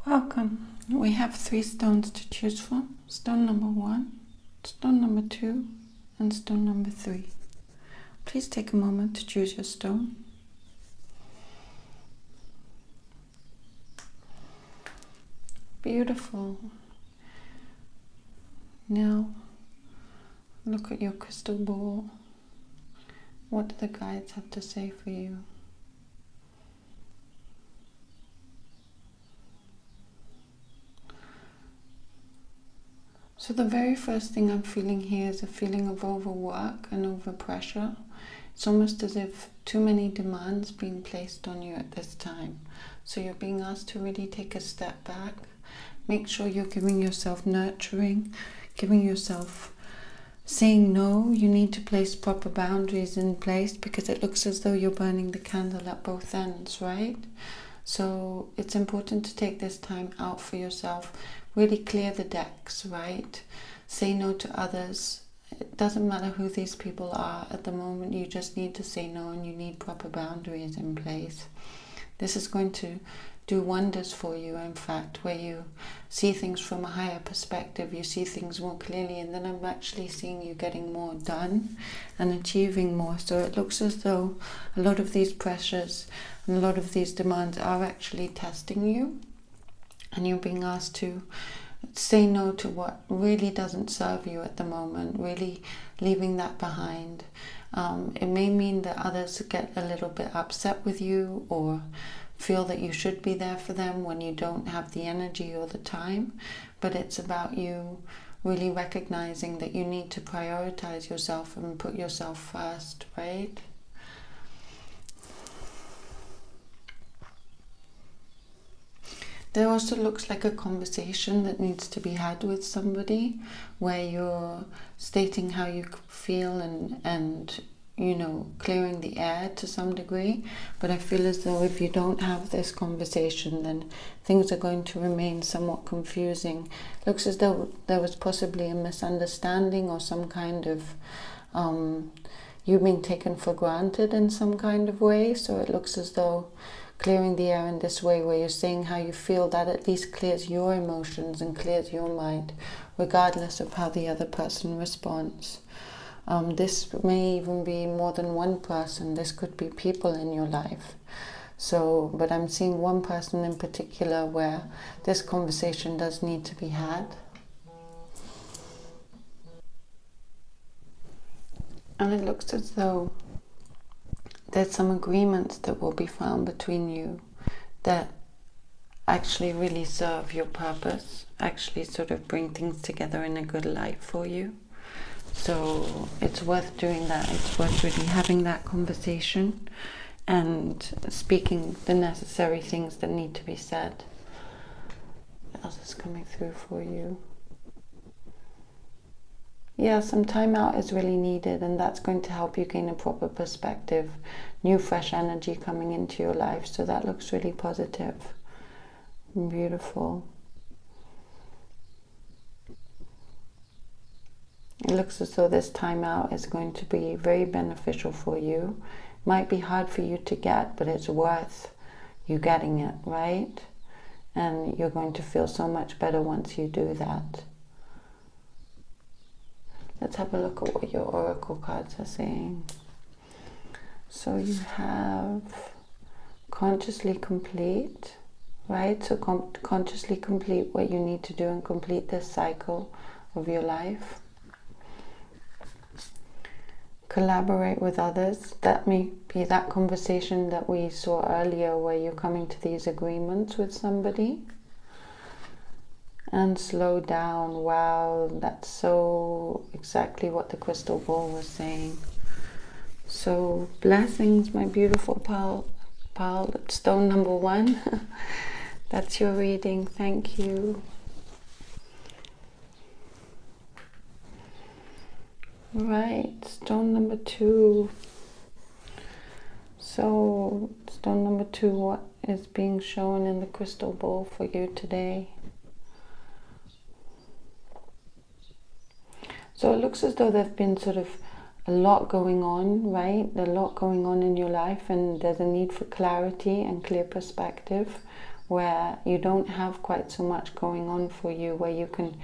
Welcome. We have 3 stones to choose from. Stone number 1, stone number 2, and stone number 3. Please take a moment to choose your stone. Beautiful. Now, look at your crystal ball. What do the guides have to say for you? So the very first thing I'm feeling here is a feeling of overwork and overpressure. It's almost as if too many demands being placed on you at this time. So you're being asked to really take a step back. Make sure you're giving yourself nurturing, giving yourself saying no. You need to place proper boundaries in place because it looks as though you're burning the candle at both ends, right? So it's important to take this time out for yourself. Really clear the decks, right? Say no to others. It doesn't matter who these people are at the moment. You just need to say no, and you need proper boundaries in place. This is going to do wonders for you, in fact, where you see things from a higher perspective. You see things more clearly, and then I'm actually seeing you getting more done and achieving more. So it looks as though a lot of these pressures and a lot of these demands are actually testing you. And you're being asked to say no to what really doesn't serve you at the moment, really leaving that behind. It may mean that others get a little bit upset with you or feel that you should be there for them when you don't have the energy or the time. But it's about you really recognizing that you need to prioritize yourself and put yourself first, right? There also looks like a conversation that needs to be had with somebody where you're stating how you feel and you know, clearing the air to some degree. But I feel as though if you don't have this conversation, then things are going to remain somewhat confusing. Looks as though there was possibly a misunderstanding or some kind of you being taken for granted in some kind of way. So it looks as though clearing the air in this way, where you're saying how you feel, that at least clears your emotions and clears your mind, regardless of how the other person responds. This may even be more than one person. This could be people in your life. So, but I'm seeing one person in particular where this conversation does need to be had. And it looks as though there's some agreements that will be found between you that actually really serve your purpose, actually sort of bring things together in a good light for you. So it's worth doing that. It's worth really having that conversation and speaking the necessary things that need to be said. What else is coming through for you? Yeah, some time out is really needed, and that's going to help you gain a proper perspective, new fresh energy coming into your life. So that looks really positive and beautiful. It looks as though this time out is going to be very beneficial for you. Might be hard for you to get, but it's worth you getting it, right? And you're going to feel so much better once you do that. Let's have a look at what your oracle cards are saying. So you have consciously complete, right? So consciously complete what you need to do and complete this cycle of your life. Collaborate with others. That may be that conversation that we saw earlier where you're coming to these agreements with somebody. And slow down. Wow, that's so exactly what the crystal ball was saying. So blessings, my beautiful pal, stone number 1. That's your reading. Thank you. Right, stone number 2. So stone number 2, what is being shown in the crystal ball for you today? So it looks as though there's been sort of a lot going on, right? A lot going on in your life, and there's a need for clarity and clear perspective where you don't have quite so much going on for you, where you can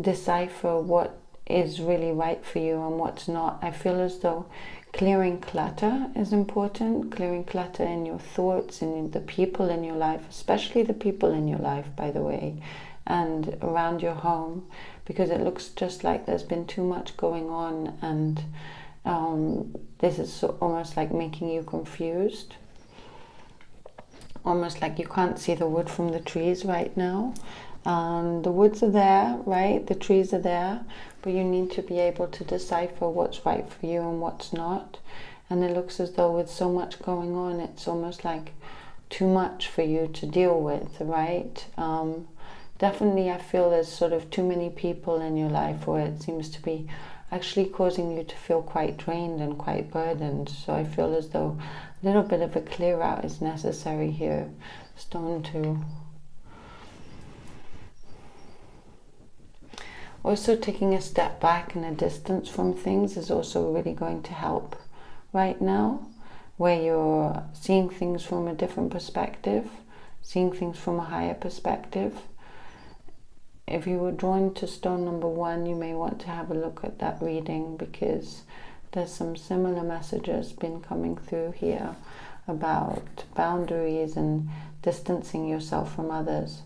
decipher what is really right for you and what's not. I feel as though clearing clutter is important, clearing clutter in your thoughts and in the people in your life, especially the people in your life, by the way, and around your home, because it looks just like there's been too much going on, and this is almost like making you confused, almost like you can't see the wood from the trees right now. The woods are there, right? The trees are there, but you need to be able to decipher what's right for you and what's not. And it looks as though with so much going on, it's almost like too much for you to deal with, right? Definitely I feel there's sort of too many people in your life where it seems to be actually causing you to feel quite drained and quite burdened. So I feel as though a little bit of a clear out is necessary here. Stone 2. Also, taking a step back and a distance from things is also really going to help right now, where you're seeing things from a different perspective, seeing things from a higher perspective. If you were drawn to stone number 1, you may want to have a look at that reading, because there's some similar messages been coming through here about boundaries and distancing yourself from others.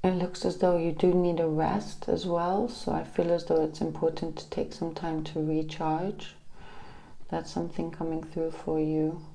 It looks as though you do need a rest as well, so I feel as though it's important to take some time to recharge. That's something coming through for you.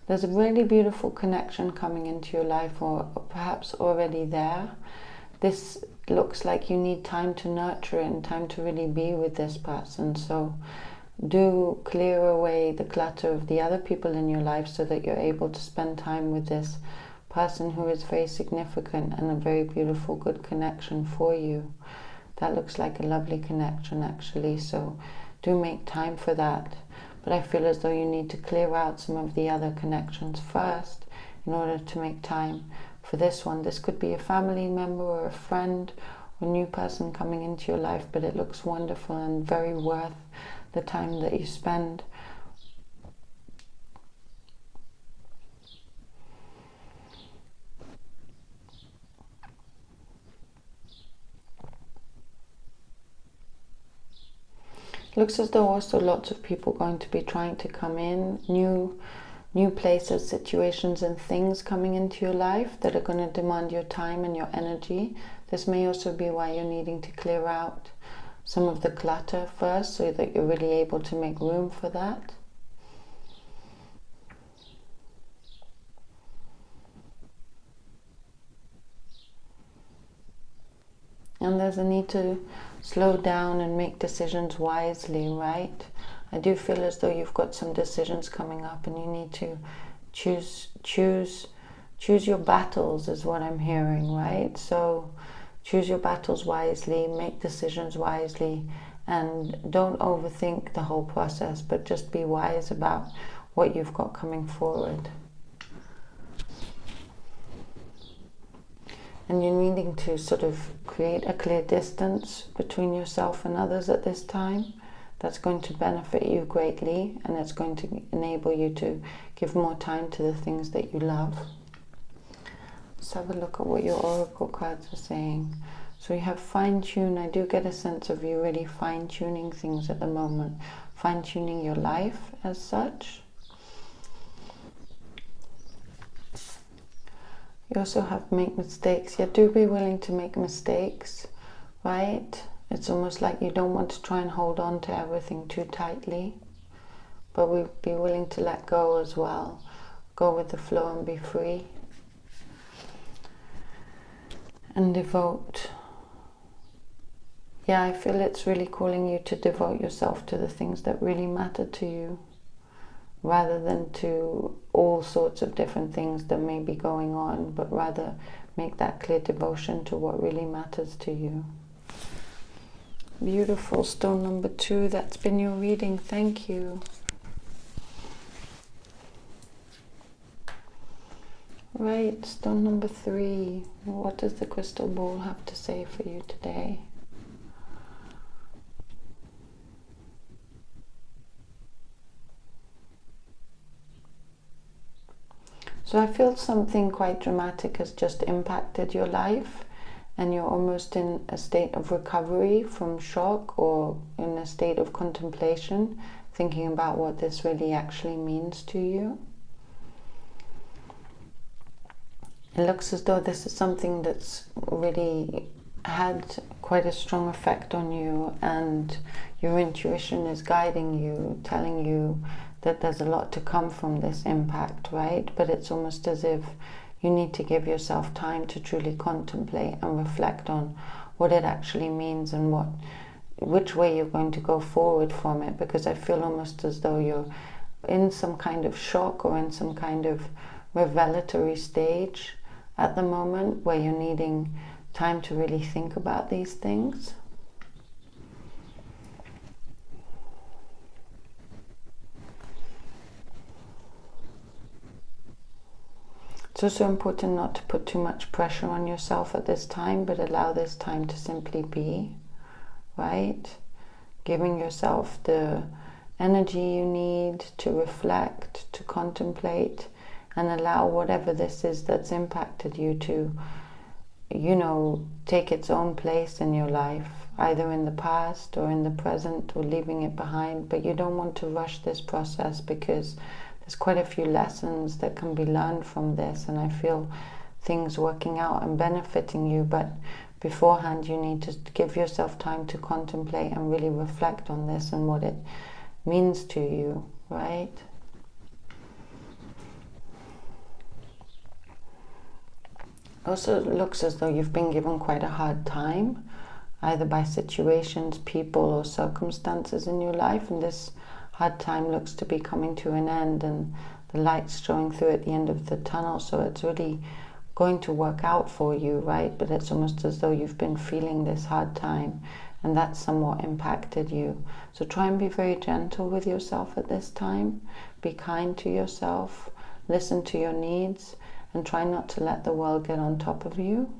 There's a really beautiful connection coming into your life, or perhaps already there. This looks like you need time to nurture it and time to really be with this person. So do clear away the clutter of the other people in your life so that you're able to spend time with this person who is very significant and a very beautiful, good connection for you. That looks like a lovely connection actually, so do make time for that. But I feel as though you need to clear out some of the other connections first in order to make time for this one. This could be a family member or a friend or a new person coming into your life, but it looks wonderful and very worth the time that you spend. Looks as though also lots of people are going to be trying to come in, new places, situations and things coming into your life that are going to demand your time and your energy. This may also be why you're needing to clear out some of the clutter first, so that you're really able to make room for that. And there's a need to slow down and make decisions wisely, right? I do feel as though you've got some decisions coming up and you need to choose your battles is what I'm hearing, right? So choose your battles wisely, make decisions wisely, and don't overthink the whole process, but just be wise about what you've got coming forward. And you're needing to sort of create a clear distance between yourself and others at this time. That's going to benefit you greatly, and it's going to enable you to give more time to the things that you love. Let's have a look at what your oracle cards are saying. So you have fine-tune. I do get a sense of you really fine-tuning things at the moment, fine-tuning your life as such. You also have make mistakes. Yeah, do be willing to make mistakes, right? It's almost like you don't want to try and hold on to everything too tightly, but we be willing to let go as well. Go with the flow and be free. And devote. Yeah, I feel it's really calling you to devote yourself to the things that really matter to you, rather than to all sorts of different things that may be going on, but rather make that clear devotion to what really matters to you. Beautiful. Stone number 2, that's been your reading. Thank you. Right, stone number 3. What does the crystal ball have to say for you today? So I feel something quite dramatic has just impacted your life, and you're almost in a state of recovery from shock, or in a state of contemplation, thinking about what this really actually means to you. It looks as though this is something that's really had quite a strong effect on you, and your intuition is guiding you, telling you that there's a lot to come from this impact, right? But it's almost as if you need to give yourself time to truly contemplate and reflect on what it actually means and which way you're going to go forward from it, because I feel almost as though you're in some kind of shock or in some kind of revelatory stage at the moment where you're needing time to really think about these things. It's also important not to put too much pressure on yourself at this time, but allow this time to simply be, right? Giving yourself the energy you need to reflect, to contemplate, and allow whatever this is that's impacted you to, take its own place in your life, either in the past or in the present, or leaving it behind. But you don't want to rush this process, because there's quite a few lessons that can be learned from this, and I feel things working out and benefiting you. But beforehand, you need to give yourself time to contemplate and really reflect on this and what it means to you, right? Also, it looks as though you've been given quite a hard time, either by situations, people, or circumstances in your life, and this hard time looks to be coming to an end, and the light's showing through at the end of the tunnel, so it's really going to work out for you, right? But it's almost as though you've been feeling this hard time, and that's somewhat impacted you. So try and be very gentle with yourself at this time. Be kind to yourself, listen to your needs, and try not to let the world get on top of you.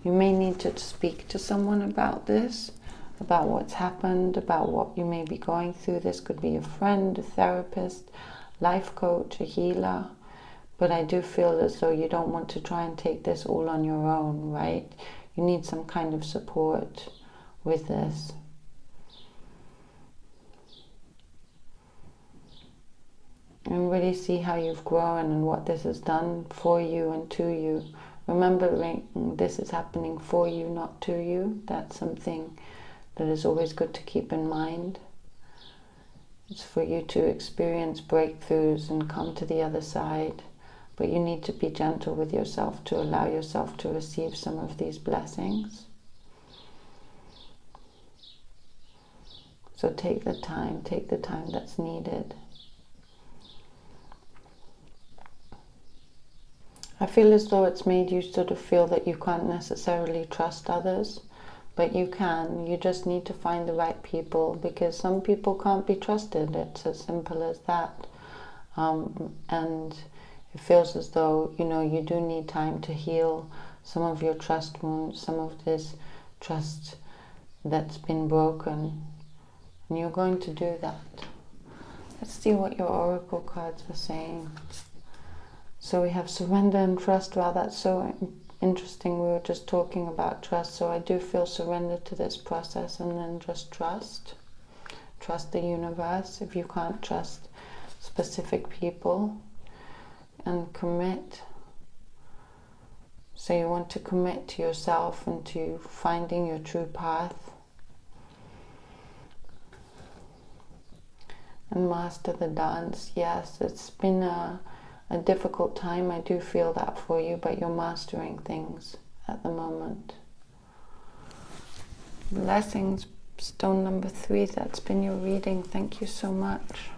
You may need to speak to someone about this, about what's happened, about what you may be going through. This could be a friend, a therapist, life coach, a healer. But I do feel as though you don't want to try and take this all on your own, right? You need some kind of support with this. And really see how you've grown and what this has done for you and to you. Remembering this is happening for you, not to you. That's something that is always good to keep in mind. It's for you to experience breakthroughs and come to the other side. But you need to be gentle with yourself to allow yourself to receive some of these blessings. So take the time that's needed. I feel as though it's made you sort of feel that you can't necessarily trust others, but you can. You just need to find the right people, because some people can't be trusted. It's as simple as that. And it feels as though, you do need time to heal some of your trust wounds, some of this trust that's been broken. And you're going to do that. Let's see what your oracle cards are saying. So we have surrender and trust. Wow, that's so interesting. We were just talking about trust. So I do feel surrender to this process, and then just trust. Trust the universe if you can't trust specific people. And commit. So you want to commit to yourself and to finding your true path. And master the dance. Yes, it's been a difficult time. I do feel that for you, but you're mastering things at the moment. Blessings, stone number 3. That's been your reading. Thank you so much.